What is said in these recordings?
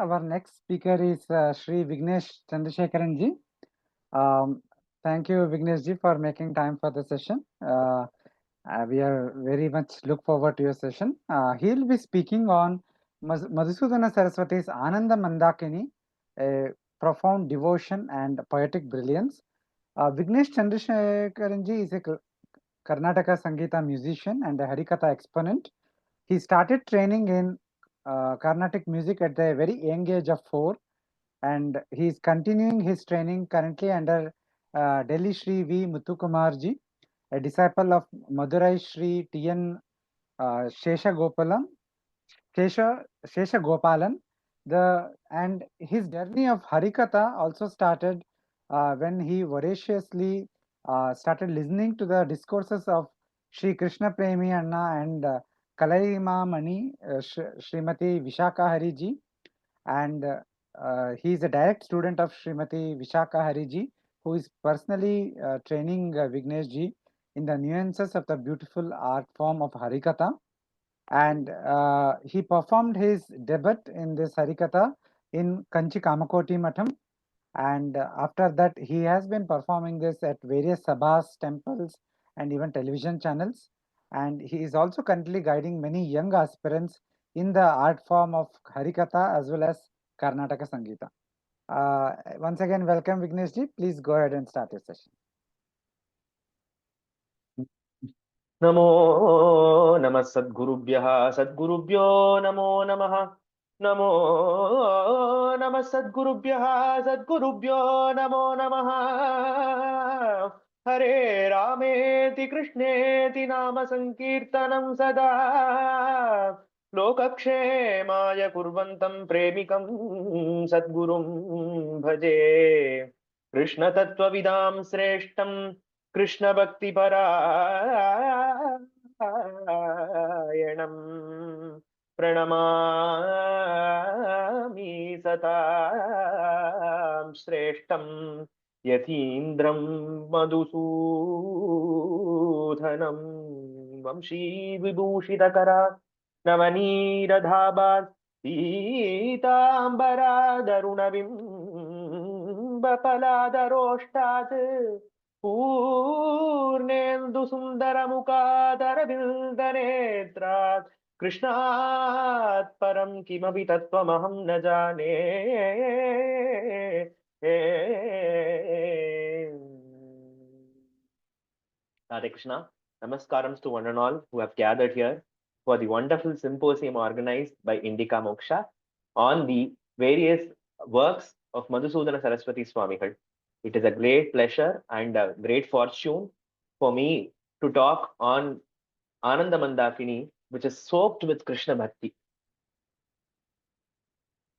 Our next speaker is Shri Vighnesh Chandrasekaran ji. Thank you, Vighnesh ji, for making time for the session. We are very much look forward to your session. He'll be speaking on Madhusūdana Sarasvati's Ananda Mandakini, a profound devotion and poetic brilliance. Vighnesh Chandrasekaran ji is a Karnataka Sangeeta musician and a Harikatha exponent. He started training in Carnatic music at the very young age of 4, and he is continuing his training currently under Delhi Shri V. Muthukumarji, a disciple of Madurai Shri T.N. Sheshagopalan. And his journey of Harikatha also started when he voraciously started listening to the discourses of Sri Krishna Premi Anna and Kalaima Mani Srimati Vishaka Hariji, and he is a direct student of Srimati Vishaka Hariji, who is personally training Vighnesh ji in the nuances of the beautiful art form of Harikatha. And he performed his debut in this Harikatha in Kanchi Kamakoti Matham, and after that he has been performing this at various sabhas, temples, and even television channels, and he is also currently guiding many young aspirants in the art form of Harikatha as well as Karnataka Sangeeta. Once again, welcome Vighnesh ji. Please go ahead and start your session. Namo Namah Sadgurubhyo Namo Namah. Namo Namah Sadgurubhyo Namo Namah. Hare Rameti Krishneti Nama Sankirtanam Sada. Lokakshemaya Kurvantam Premikam Sadgurum Bhaje. Krishna Tattvavidam Sreshtam Krishna Bhakti Parayanam Pranamami Satam Sreshtam Yathindram Madhusūdhanam Vamshi Vibhushitakara Navaniradhabhat Pītāmbara Darunavimbapaladharoshtāt Purnendu Sundaramukādaravildanetrat Krishnāt param kimapi tattvamaham na jane. Hare Krishna. Namaskarams to one and all who have gathered here for the wonderful symposium organized by Indica Moksha on the various works of Madhusūdana Sarasvatī Swamigal. It is a great pleasure and a great fortune for me to talk on Ananda Mandakini, which is soaked with Krishna Bhakti.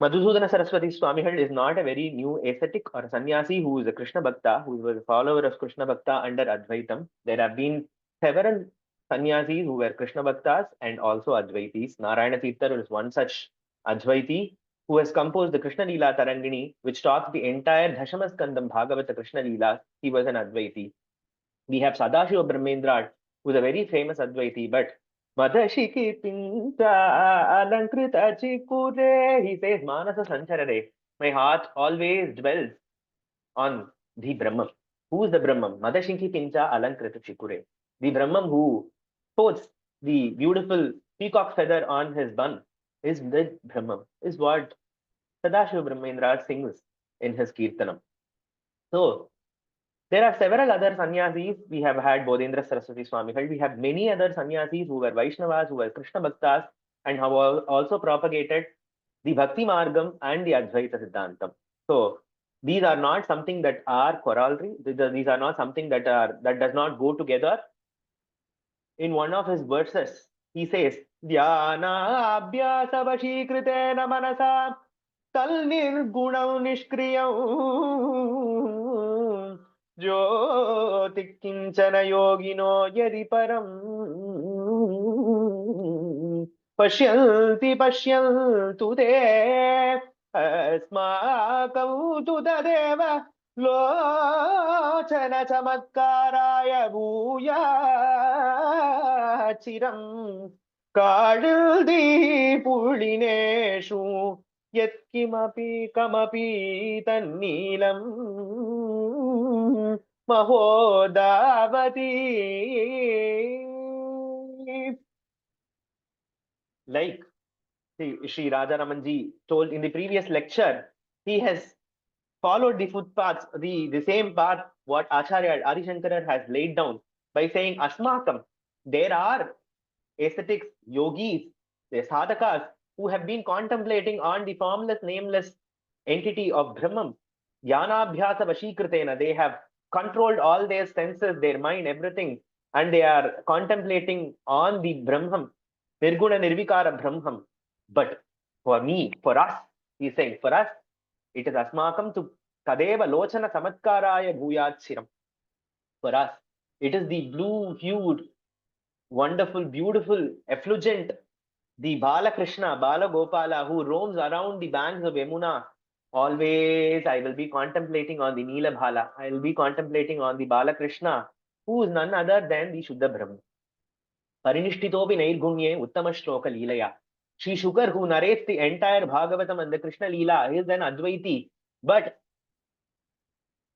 Madhusūdana Sarasvatī Swamigal is not a very new ascetic or sannyasi who is a Krishna Bhakta, who was a follower of Krishna Bhakta under Advaitam. There have been several sannyasis who were Krishna Bhaktas and also Advaitis. Narayana Tirtha is one such Advaiti who has composed the Krishna Leela Tarangini, which talks the entire Dashamaskandam Bhagavata Krishna Leela. He was an Advaiti. We have Sadashiva Brahmendra, who is a very famous Advaiti, but Madhashiki Pinta Alankrita Chikure, he says, Manasa Sancharare, my heart always dwells on the Brahman. Who is the Brahman? Madhashiki Pinta Alankrita Chikure. The Brahman who puts the beautiful peacock feather on his bun is the Brahman, is what Sadashiva Brahmendra sings in his Kirtanam. So, there are several other sannyasis. We have had Bodhendra Saraswati Swamigal. We have many other sannyasis who were Vaishnavas, who were Krishna Bhaktas, and have also propagated the Bhakti Margam and the Advaita Siddhantam. So these are not something that are corollary. These are not something that does not go together. In one of his verses, he says, Dhyana abhyasa vashikritena manasa tal nirgunam nishkriyam Jyoti kinchana yogino yadi param pashyantu te asmakam tu tadeva lochana chamatkaraya bhuya chiram kadildi pulineshu Yatkimapi kamapi tanneelam mahodavati. Like Sri Raja Ramanji told in the previous lecture, he has followed the footpaths, the same path what Acharya Adi Shankara has laid down by saying Asmakam. There are ascetics, yogis, the sadhakas who have been contemplating on the formless, nameless entity of Brahman. Jnana-abhyasa vashikritena. They have controlled all their senses, their mind, everything, and they are contemplating on the Brahman, Nirguna Nirvikara Brahman. But for me, for us, he's saying, for us, it is Asmakam to Tadeva Lochana Samatkaraya Bhuyatsiram. For us, it is the blue-hued, wonderful, beautiful, effulgent, the Bala Krishna, Bala Gopala, who roams around the banks of Yamuna. Always I will be contemplating on the Neela Bhala. I will be contemplating on the Bala Krishna, who is none other than the Shuddha Brahma. Parinishthitopi Nairgunye Uttama Shloka Leelaya. Sri Shukar, who narrates the entire Bhagavatam and the Krishna Leela, is an Advaiti. But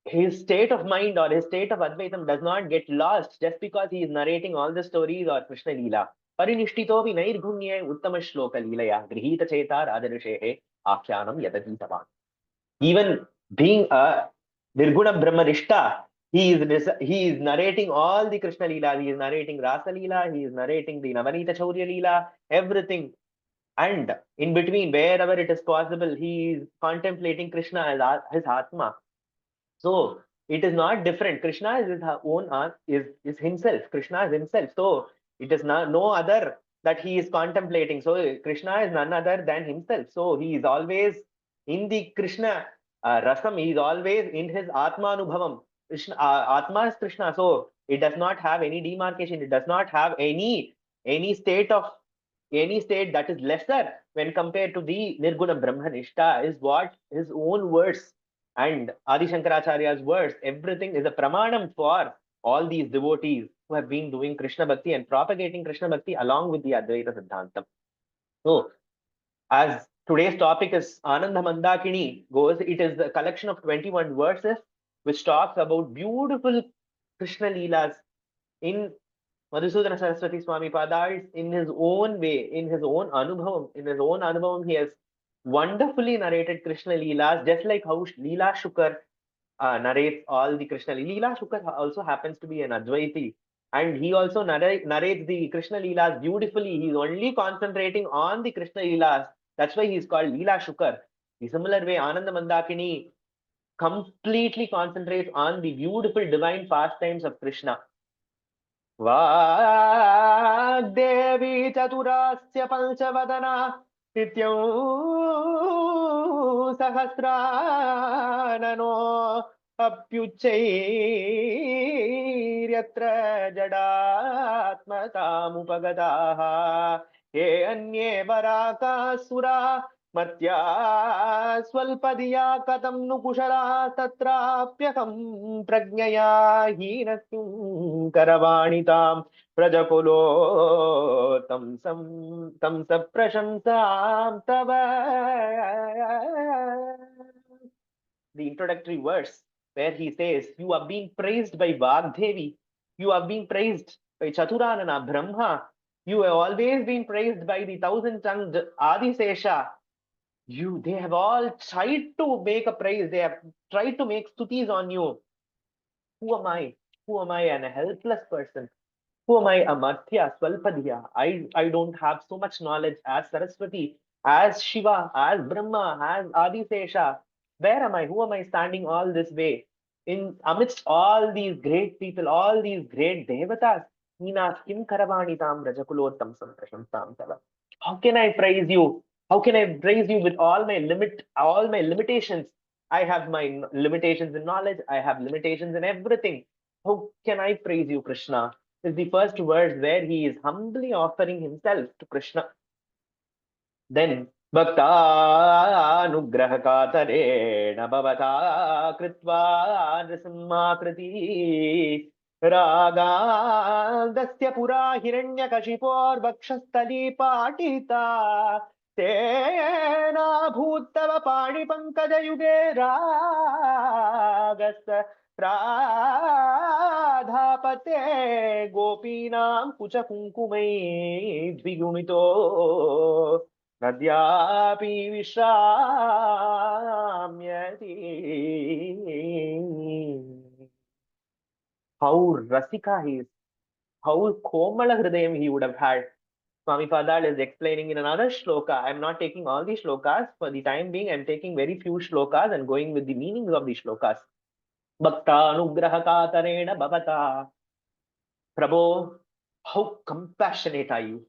his state of mind or his state of Advaitam does not get lost just because he is narrating all the stories or Krishna Leela. Parinishthitopi Nairgunye Uttama Shloka Leelaya. Grihita Cheta Radarishehe Akyanam Yadaditavan. Even being a Nirguna Brahmanishta, he is narrating all the Krishna Leela. He is narrating Rasa Leela. He is narrating the Navanita Chaurya Leela. Everything. And in between, wherever it is possible, he is contemplating Krishna as his Atma. So it is not different. Krishna is his own, is himself. Krishna is himself. So it is not, no other that he is contemplating. So Krishna is none other than himself. So he is always in the Krishna rasam. He is always in his Atma Anubhavam. Krishna, Atma is Krishna. So it does not have any demarcation. It does not have any state of any state that is lesser when compared to the Nirguna Brahmanishta, is what his own words and Adi Shankaracharya's words. Everything is a pramanam for all these devotees who have been doing Krishna Bhakti and propagating Krishna Bhakti along with the Advaita Siddhantam. So, as today's topic is Ananda Mandakini goes, it is a collection of 21 verses which talks about beautiful Krishna Leelas in Madhusūdana Sarasvatī Swami Padals, in his own way, in his own anubhavam, he has wonderfully narrated Krishna Leelas, just like how Leela Shukar narrates all the Krishna. Leela Shukar also happens to be an Advaiti, and he also narrates the Krishna Leelas beautifully. He's only concentrating on the Krishna Leelas. That's why he's called Leela Shukar. The similar way, Ananda Mandakini completely concentrates on the beautiful divine pastimes of Krishna. Vagdevi Chaturasya Pančavadana Nityam Sahasranano Apyuchairyatra Jadatmatamupagadāha Ye Anye Varakasura Matya Swalpadiya Katam Nukushara Tatrapyakam Pragnaya Hinatum Karavanitam Prajakulo Tam Saprashamsam Tava. The introductory verse where he says, you are being praised by Vagdevi, you are being praised by Chaturanana, Brahma, you have always been praised by the thousand-tongued Adisesha. They have all tried to make a praise, they have tried to make stutis on you. Who am I? Who am I? And a helpless person. Who am I? A Marthya, Swalpadhya. I don't have so much knowledge as Saraswati, as Shiva, as Brahma, as Adisesha. Where am I? Who am I standing all this way? In amidst all these great people, all these great devatas, Hina Kim Karavanitam Rajakulottam Samprashamsam Tava. How can I praise you? How can I praise you with all my limitations? I have my limitations in knowledge, I have limitations in everything. How can I praise you, Krishna? Is the first verse where he is humbly offering himself to Krishna. Then Bhaktanugrahakatarena bhavata kritva nrisimhakriti raga dasya pura hiranyakashipor bhakshastali patita तेना भूत्तव पाणिपङ्कजयुगे रागस्य राधापते गोपीनां कुचकुङ्कुमै द्विगुणितो नद्यापि विश्राम्यति. How Rasika he is, how Komala Hridayam he would have had. Swami Padal is explaining in another shloka. I am not taking all the shlokas. For the time being, I am taking very few shlokas and going with the meanings of the shlokas. Bhakta anugraha katarena bhavata. Prabhu, how compassionate are you?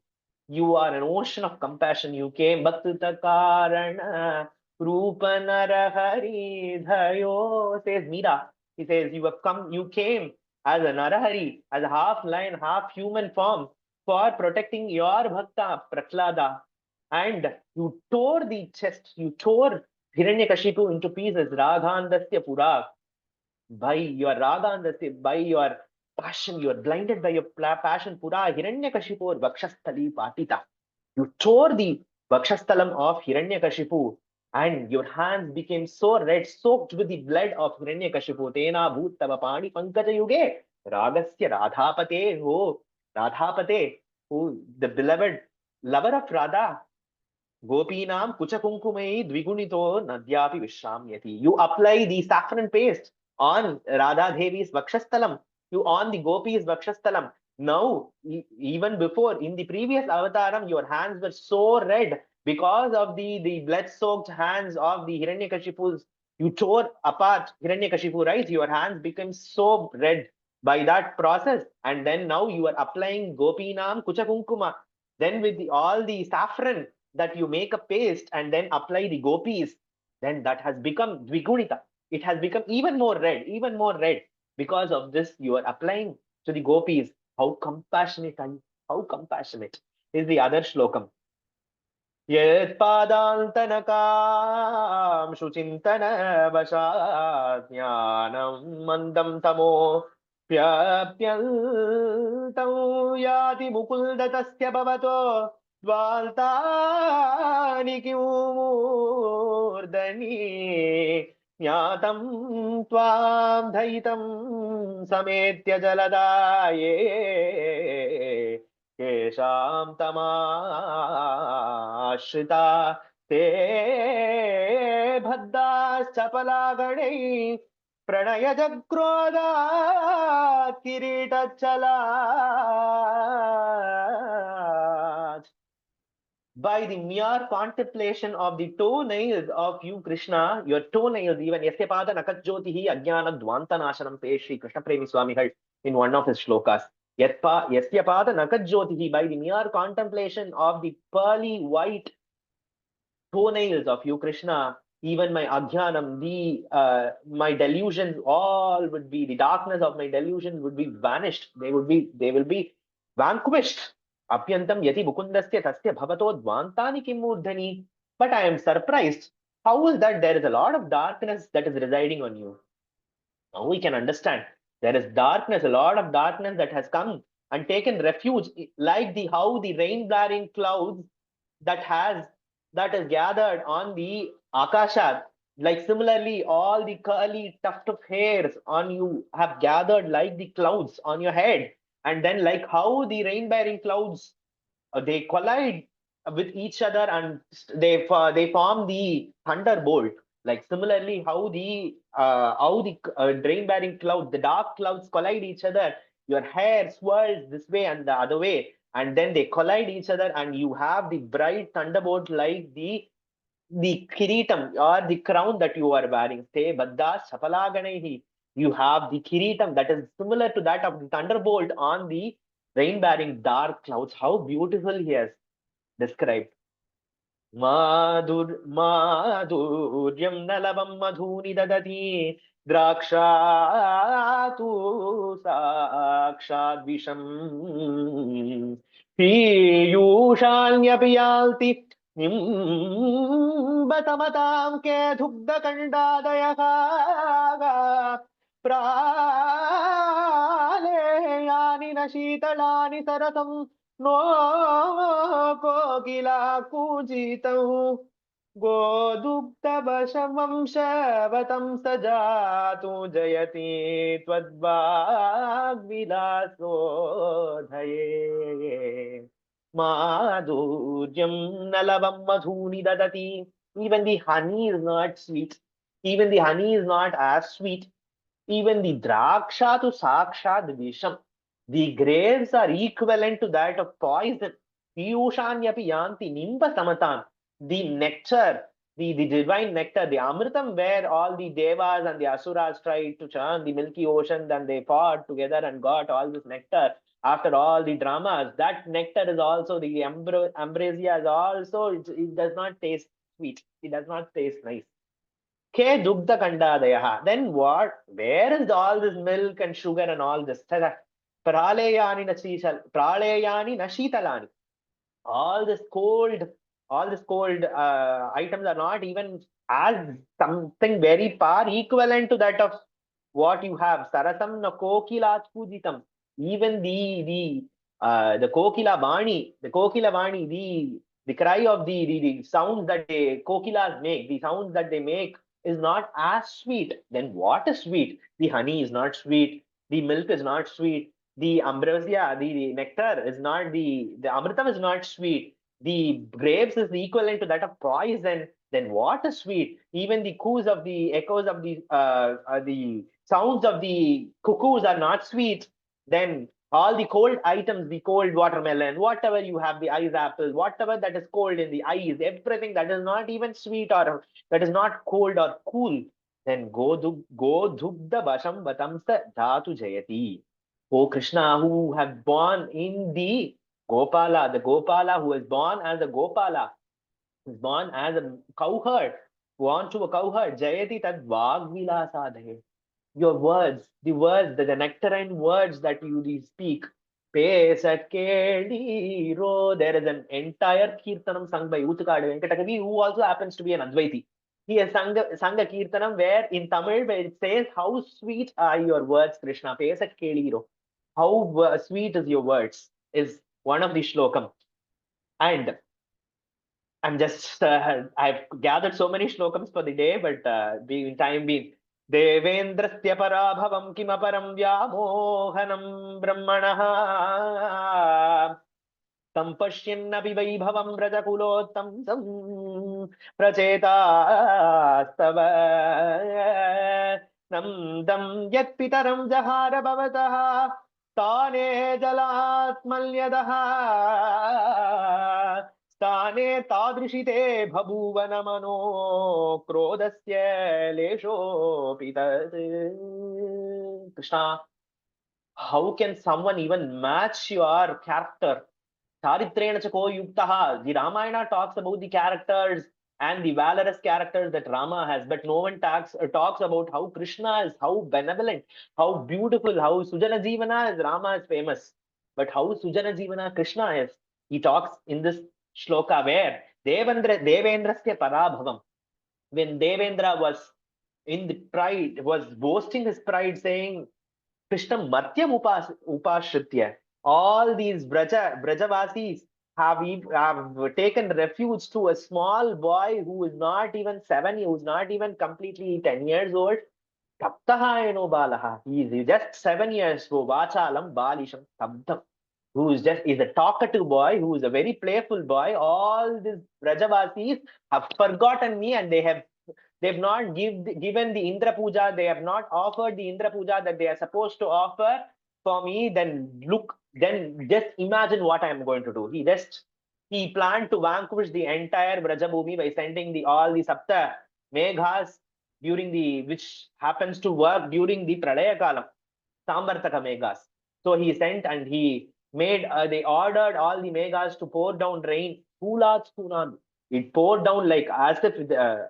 You are an ocean of compassion. You came Bhaktita Karana Rupa Narahari Dhayo, says Meera. He says, you have come, you came as a Narahari, as a half lion, half human form for protecting your Bhakta Prahlada. And you tore the chest, you tore Hiranyakashipu into pieces, Raghandasya Pura. By your Raghandasya, by your passion, you are blinded by your passion. Pura Hiranyakashipu Vakshasthali Patita. You tore the Vakshasthalam of Hiranyakashipu and your hands became so red, soaked with the blood of Hiranyakashipu. Tena bhuttava pani pankaja yuge ragasya radhapate. Oh, Radhapate, who the beloved lover of Radha. Gopinam kuchakunkumai dvigunito nadyapi vishramyati. You apply the saffron paste on Radha Devi's Vakshasthalam. You on the Gopi's Vakshasthalam. Now, even before, in the previous avataram, your hands were so red because of the blood-soaked hands of the Hiranyakashipus. You tore apart Hiranyakashipu, right? Your hands became so red by that process. And then now you are applying Gopinam Kuchakunkuma. Then with all the saffron, that you make a paste and then apply the gopis, then that has become dvigunita. It has become even more red, even more red. Because of this, you are applying to the gopis. How compassionate are you? How compassionate is the other shlokam. यत्पादान्तनकां शुचिन्तनवशात् ज्ञानं मन्दं तमो प्यप्यन्तं याति मुकुन्दतस्य भवतो द्वाल्तानि किमूर्धनि ज्ञातं त्वां दयितं समेत्य जलदाये केषां तमाश्रिता ते भद्दाश्चपलागणै प्रणयजक्रोधात् किरीटच्छलात्. By the mere contemplation of the toenails of you, Krishna, your toenails, even Yasyapada Nakajyotihi Ajnana Dvantanashanam, says Sri Krishna Premi Swami in one of his shlokas. Yasyapada Nakajyotihi, by the mere contemplation of the pearly white toenails of you, Krishna, even my Ajnanam, my delusions, all would be, the darkness of my delusion would be vanished. They will be vanquished. Apyantam yati mukundasya tasya bhavato dvantani kimurdhani. But I am surprised. How is that there is a lot of darkness that is residing on you? Now we can understand. There is darkness, a lot of darkness that has come and taken refuge, like how the rain-bearing clouds that is gathered on the akasha. Like similarly, all the curly tuft of hairs on you have gathered like the clouds on your head. And then like how the rain-bearing clouds, they collide with each other and they form the thunderbolt. Like similarly, how the rain-bearing clouds, the dark clouds collide each other. Your hair swirls this way and the other way, and then they collide each other, and you have the bright thunderbolt like the kiritam or the crown that you are wearing. Say Badda Shapalaganaihi. You have the kiritam that is similar to that of the thunderbolt on the rain-bearing dark clouds. How beautiful he has described. माधुर्यं नलवं मधूनि ददति द्राक्षा तु साक्षात् विषम् पीयूषाण्यपि यान्ति निम्बतमतां के दुग्धकण्डादयः प्रालेयानि न शीतलानि सरसं no कोकिला कूजितौ गोदुग्धवशवंशवतं स जातु जयति त्वद्वाग्विलासोधये माधुर्यं नलवं मधूनि ददति. Even the honey is not sweet. Even the honey is not as sweet. Even the draksha to sakshad visham. The grapes are equivalent to that of poison. Piyushanyapi yanti nimba samatan. The nectar, the divine nectar, the amritam, where all the devas and the asuras tried to churn the milky ocean, then they fought together and got all this nectar. After all the dramas, that nectar is also the ambrosia is also, it does not taste sweet. It does not taste nice. Ke dugdha kandadayaha. Then what? Where is all this milk and sugar and all this? Pralayani nashitalani. All this cold, items are not even as something very far equivalent to that of what you have. Sarasam na kokilat pujitam. Even the kokila vani, the cry of the sounds that the kokilas make, the sounds that they make is not as sweet. Then what is sweet? The honey is not sweet. The milk is not sweet. The ambrosia, the nectar is not the amritam is not sweet. The grapes is the equivalent to that of poison. Then what is sweet? Even the coos of the echoes of the sounds of the cuckoos are not sweet. Then all the cold items, the cold watermelon, whatever you have, the ice apple, whatever that is cold in the ice, everything that is not even sweet or that is not cold or cool, then go dugdha vasham vatamsa dhatu jayati. O Krishna, who have born in the Gopala who is born as a Gopala, is born as a cowherd, born to a cowherd, Jayati tad vagvilasadhe. Your words, the nectarine words that you speak. Pesakeli. There is an entire kirtanam sung by Uthukadu Venkatakavi, who also happens to be an Advaiti. He has sung a kirtanam where in Tamil where it says, how sweet are your words, Krishna. Pesakeli. How sweet is your words is one of the shlokam. And I'm just, I've gathered so many shlokams for the day, but being time being, Devendrasya parabhavam kimaparam vyamohanam brahmanaha Sampashyannapi vaibhavam vrajakulottam prachetastava namdam yat pitaram jahara bhavataha stane jalatmalyadaha stane tadrishite bhabuvana mano krodasya lesho pitat. Krishna, how can someone even match your character? Charitrena chako yuktaha. The Ramayana talks about the characters and the valorous characters that Rama has, but no one talks about how Krishna is, how benevolent, how beautiful, how Sujana Jivana is. Rama is famous, but how Sujana Jivana Krishna is. He talks in this shloka where Devendrasya parabhavam. When Devendra was in the pride, was boasting his pride, saying, Krishna Matyam Upashritya. All these Brajavasis have taken refuge to a small boy who is not even 7, who is not even completely 10 years old. Taptaha balaha. He is just 7 years old. Vachalam balisham tabdam. Who is a talkative boy, who is a very playful boy. All these Brajavasis have forgotten me and they've not given the Indra Puja, they have not offered the Indra Puja that they are supposed to offer for me. Then just imagine what I am going to do. He planned to vanquish the entire Brajabhumi by sending all the Sapta Meghas which happens to work during the Pralaya Kalam, Samvartaka Meghas. So he sent and they ordered all the Meghas to pour down rain. It poured down like as if the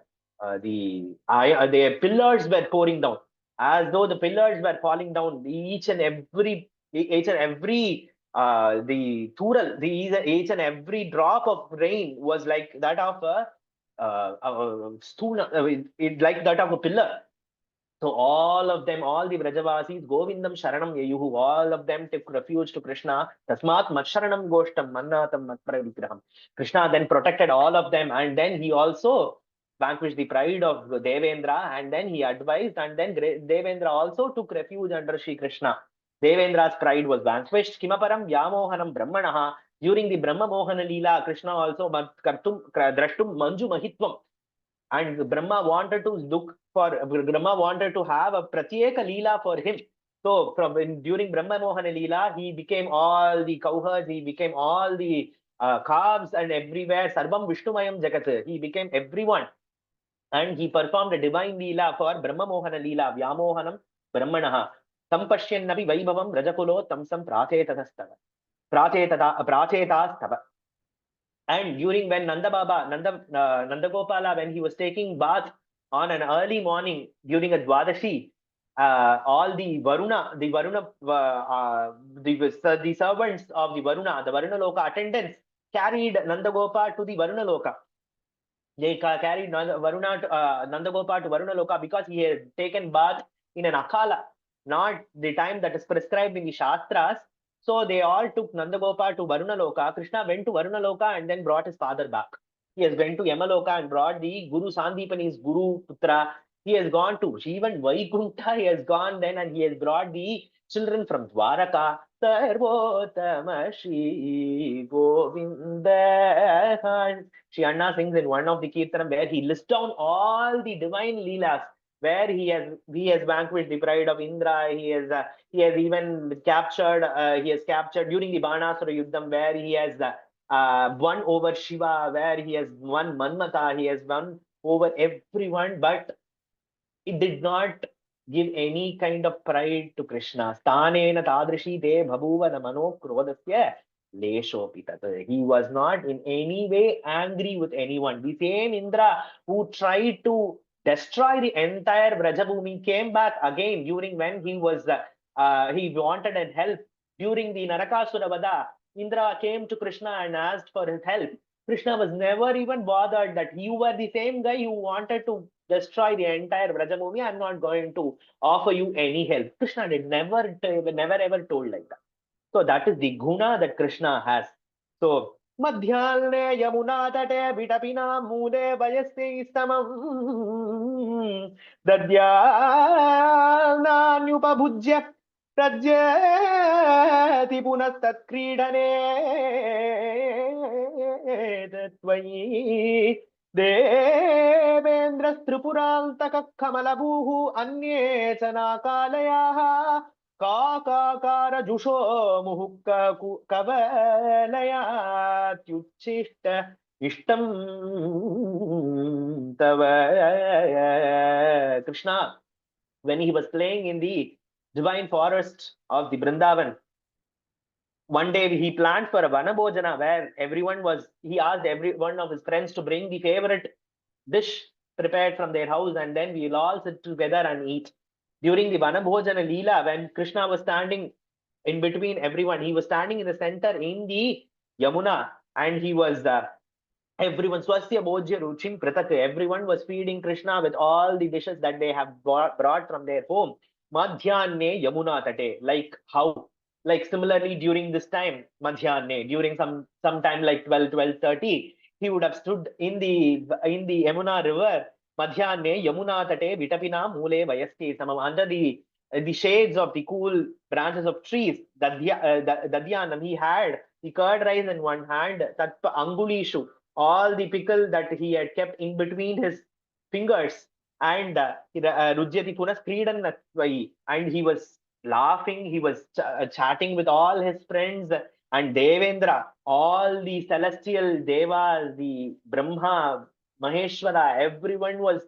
pillars were pouring down, as though the pillars were falling down. Each and every the thural, each and every drop of rain was like that of a stone, like that of a pillar. So all of them, all the Vrajavasis, Govindam Sharanam Yayuhu, all of them took refuge to Krishna. Tasmat Matsharanam Goshtam Mannatam Matpravigraham. Krishna then protected all of them, and then he also vanquished the pride of Devendra, and then he advised, and then Devendra also took refuge under Shri Krishna. Devendra's pride was vanquished. Kimaparam Vyamohanam Brahmanaha. During the Brahma Mohana Leela, Krishna also Kartum Drashtum Manju Mahitvam. And Brahma wanted to have a Pratyeka Leela for him. So during Brahma Mohana Leela, he became all the cowherds, he became all the calves and everywhere. Sarvam Vishnumayam Jagat. He became everyone. And he performed a divine Leela for Brahma Mohana Leela, Vyamohanam Brahmanaha. Sampashyannapi Vaibhavam Rajakulo Tamsam Prachetas. And during when Nanda Gopala, when he was taking bath on an early morning during a Dwadashi, all the servants of the Varuna Loka attendants carried Nanda Gopala to the Varuna Loka. They carried Nanda Gopala to Varuna Loka because he had taken bath in an Akala, not the time that is prescribed in the Shastras. So they all took Nanda Gopala to Varuna Loka. Krishna went to Varuna Loka and then brought his father back. He has went to Yamaloka and brought the Guru Sandipani's Guru Putra. He has gone to even Vaikunta. He has gone then and he has brought the children from Dwaraka. Sarvotama Shri Govinda. Shri Anna sings in one of the Kirtanam where he lists down all the divine Leelas where he has vanquished the pride of Indra. He has even captured during the Banasura Yuddham where he has won over Shiva, where he has won Manmata, he has won over everyone, but it did not give any kind of pride to Krishna. Sthanena tadrishi te bhabuva namano krodasya leshopi tat. He was not in any way angry with anyone. The same Indra who tried to destroy the entire Vrajabhumi came back again during when he wanted help during the Narakasura Vada. Indra came to Krishna and asked for his help. Krishna was never even bothered that you were the same guy who wanted to destroy the entire Vrajabhumi. I'm not going to offer you any help. Krishna did never ever told like that. So that is the guna that Krishna has. So Madhyalne Yamuna Tate Vitapina Mule Vayasti Samam Dadyalanyupabhujya Prajyati Punastat Kridane Tatvayi Devendra Tripurantaka Kamalabhuhu Anye Chanakalayaha Kakakara Jusho Muhukka Kavalayat Ishtam Tava. Krishna, when he was playing in the divine forest of the Vrindavan, one day he planned for a Vanabhojana where he asked every one of his friends to bring the favorite dish prepared from their house, and then we'll all sit together and eat. During the Vanabhojana Leela, when Krishna was standing in between everyone, he was standing in the center in the Yamuna, and he was everyone Swasya Bhojya Ruchim Pratak. Everyone was feeding Krishna with all the dishes that they have brought from their home. Madhyane Yamuna Tate. Like how? Like similarly during this time, Madhyane, during some time like 12:30, he would have stood in the Yamuna river. Madhyane Yamuna Tate Vitapina Mule Vayasti Samam, under the shades of the cool branches of trees. Dadyanam, he had the curd rice in one hand, Tatpa Angulishu, all the pickle that he had kept in between his fingers, and Rujyati Punas Kridan, and he was laughing, he was chatting with all his friends, and Devendra, all the celestial devas, the Brahma, Maheshwara, everyone was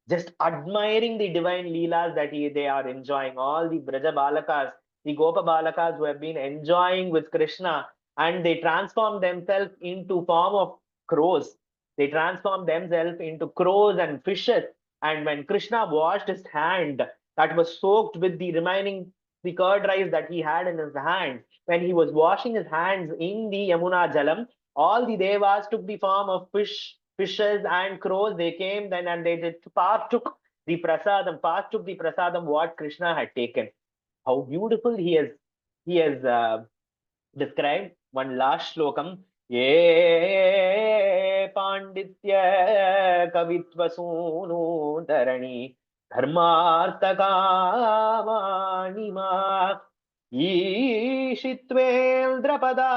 just admiring the divine leelas that they are enjoying. All the Braja Balakas, the Gopa Balakas who have been enjoying with Krishna, and they transform themselves into form of crows. They transform themselves into crows and fishes. And when Krishna washed his hand, that was soaked with the remaining the curd rice that he had in his hand, when he was washing his hands in the Yamuna Jalam, all the devas took the form of fishes and crows. They came then and they partook the prasadam, partook the prasadam what Krishna had taken. How beautiful he has described. One last slokam. Ye panditya kavitva sunu dharani dharmartha kamani ma ईशित्वेन्द्र पदाप्ति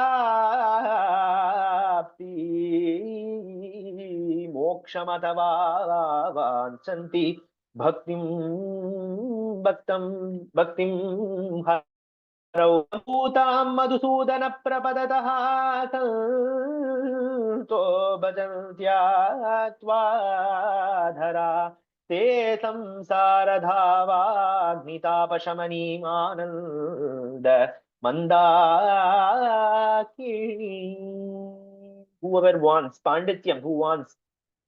मोक्षमथवा वाञ्छन्ति भक्तिं भक्तिं हरौ भूतां मधुसूदन प्रपदतः सन्तो भजन्त्यात्वाधरा ते संसारधावाग्नितापशमनीम् आनन्द Mandakini. Whoever wants pandityam, who wants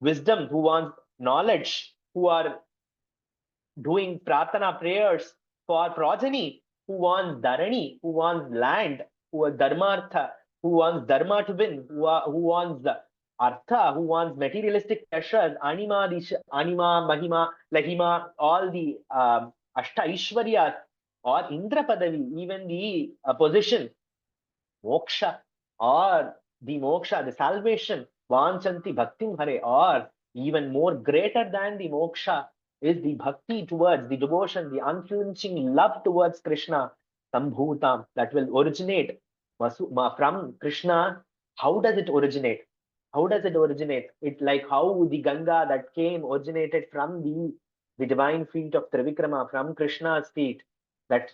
wisdom, who wants knowledge, who are doing prarthana prayers for progeny, who wants dharani, who wants land, who wants dharmartha, who wants dharma to win, who wants artha, who wants materialistic pleasures, anima, mahima, lahima, all the ashta ishwaryas, or Indra Padavi, even the position, moksha, or the moksha, the salvation, vanchanti bhaktim hare, or even more greater than the moksha is the bhakti towards the devotion, the unflinching love towards Krishna, sambhutam, that will originate from Krishna. How does it originate? How does it originate? It like how the Ganga that came originated from the divine feet of Trivikrama, from Krishna's feet. That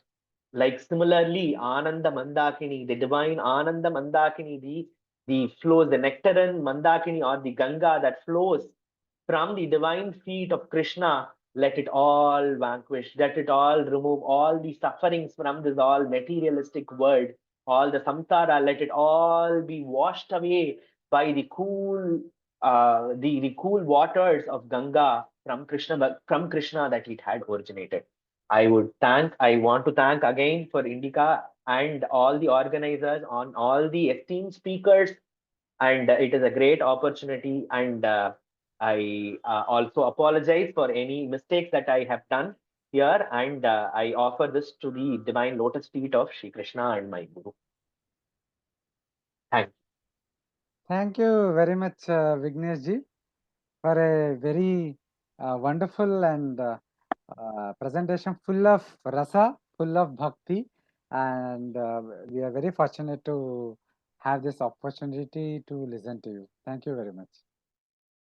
like similarly, Ananda Mandakini, the divine Ananda Mandakini, the flows, the nectarine Mandakini or the Ganga that flows from the divine feet of Krishna, let it all vanquish, let it all remove all the sufferings from this all materialistic world, all the samsara, let it all be washed away by the cool, the cool waters of Ganga from Krishna that it had originated. I want to thank again for Indica and all the organizers, on all the esteemed speakers, and it is a great opportunity. And I also apologize for any mistakes that I have done here, and I offer this to the divine lotus feet of Shri Krishna and my Guru. Thank you. Thank you very much, Vighnesh ji, for a very wonderful and presentation full of rasa, full of bhakti, and we are very fortunate to have this opportunity to listen to you. Thank you very much.